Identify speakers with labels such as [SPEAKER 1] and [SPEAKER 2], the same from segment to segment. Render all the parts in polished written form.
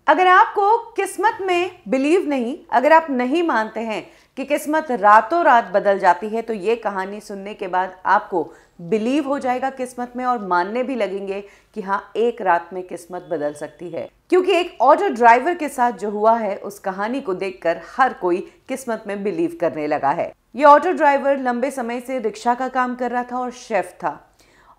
[SPEAKER 1] अगर आपको किस्मत में बिलीव नहीं, अगर आप नहीं मानते हैं कि किस्मत रातों रात बदल जाती है, तो ये कहानी सुनने के बाद आपको बिलीव हो जाएगा किस्मत में और मानने भी लगेंगे कि हाँ, एक रात में किस्मत बदल सकती है। क्योंकि एक ऑटो ड्राइवर के साथ जो हुआ है, उस कहानी को देखकर हर कोई किस्मत में बिलीव करने लगा है। ये ऑटो ड्राइवर लंबे समय से रिक्शा का काम कर रहा था और शेफ था।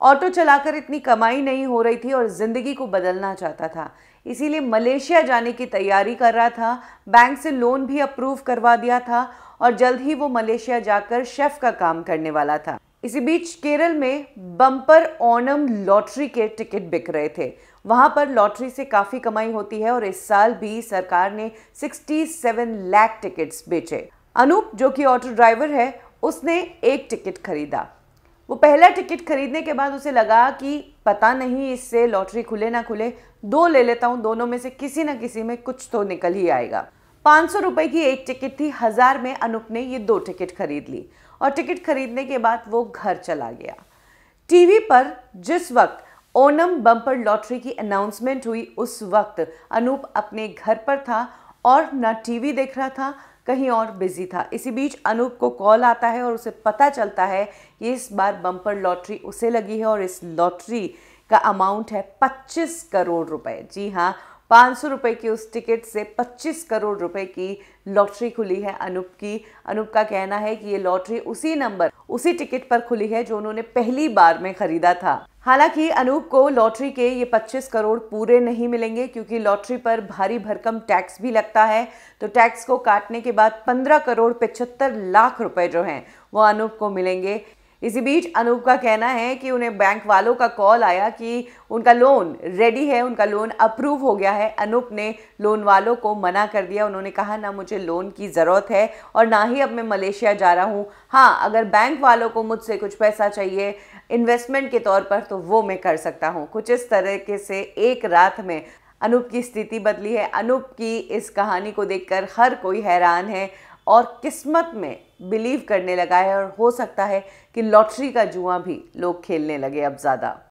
[SPEAKER 1] ऑटो चलाकर इतनी कमाई नहीं हो रही थी और जिंदगी को बदलना चाहता था, इसीलिए मलेशिया जाने की तैयारी कर रहा था। बैंक से लोन भी अप्रूव करवा दिया था और जल्द ही वो मलेशिया जाकर शेफ का काम करने वाला था। इसी बीच केरल में बम्पर ओणम लॉटरी के टिकट बिक रहे थे। वहां पर लॉटरी से काफी कमाई होती है और इस साल भी सरकार ने 67 लाख टिकट्स बेचे। अनूप, जो कि ऑटो ड्राइवर है, उसने एक टिकट खरीदा। वो पहला टिकट खरीदने के बाद उसे लगा कि पता नहीं इससे लॉटरी खुले ना खुले, दो ले लेता हूँ, दोनों में से किसी ना किसी में कुछ तो निकल ही आएगा। 500 रुपए की एक टिकट थी, 1000 में अनूप ने ये 2 टिकट खरीद ली और टिकट खरीदने के बाद वो घर चला गया। टीवी पर जिस वक्त ओणम बम्पर लॉटरी की अनाउंसमेंट हुई, उस वक्त अनूप अपने घर पर था और ना टीवी देख रहा था, कहीं और बिजी था। इसी बीच अनूप को कॉल आता है और उसे पता चलता है कि इस बार बम्पर लॉटरी उसे लगी है और इस लॉटरी का अमाउंट है 25 करोड़ रुपए। जी हाँ, 500 रुपए की उस टिकट से 25 करोड़ रुपए की लॉटरी खुली है अनूप की। अनूप का कहना है कि ये लॉटरी उसी नंबर, उसी टिकट पर खुली है जो उन्होंने पहली बार में खरीदा था। हालांकि अनूप को लॉटरी के ये 25 करोड़ पूरे नहीं मिलेंगे, क्योंकि लॉटरी पर भारी भरकम टैक्स भी लगता है। तो टैक्स को काटने के बाद 15 करोड़ 75 लाख रुपए जो हैं वो अनूप को मिलेंगे। इसी बीच अनूप का कहना है कि उन्हें बैंक वालों का कॉल आया कि उनका लोन रेडी है, उनका लोन अप्रूव हो गया है। अनूप ने लोन वालों को मना कर दिया। उन्होंने कहा, ना मुझे लोन की ज़रूरत है और ना ही अब मैं मलेशिया जा रहा हूँ। हाँ, अगर बैंक वालों को मुझसे कुछ पैसा चाहिए इन्वेस्टमेंट के तौर पर, तो वो मैं कर सकता हूँ। कुछ इस तरीके से एक रात में अनूप की स्थिति बदली है। अनूप की इस कहानी को देखकर हर कोई हैरान है और किस्मत में बिलीव करने लगा है और हो सकता है कि लॉटरी का जुआ भी लोग खेलने लगे अब ज़्यादा।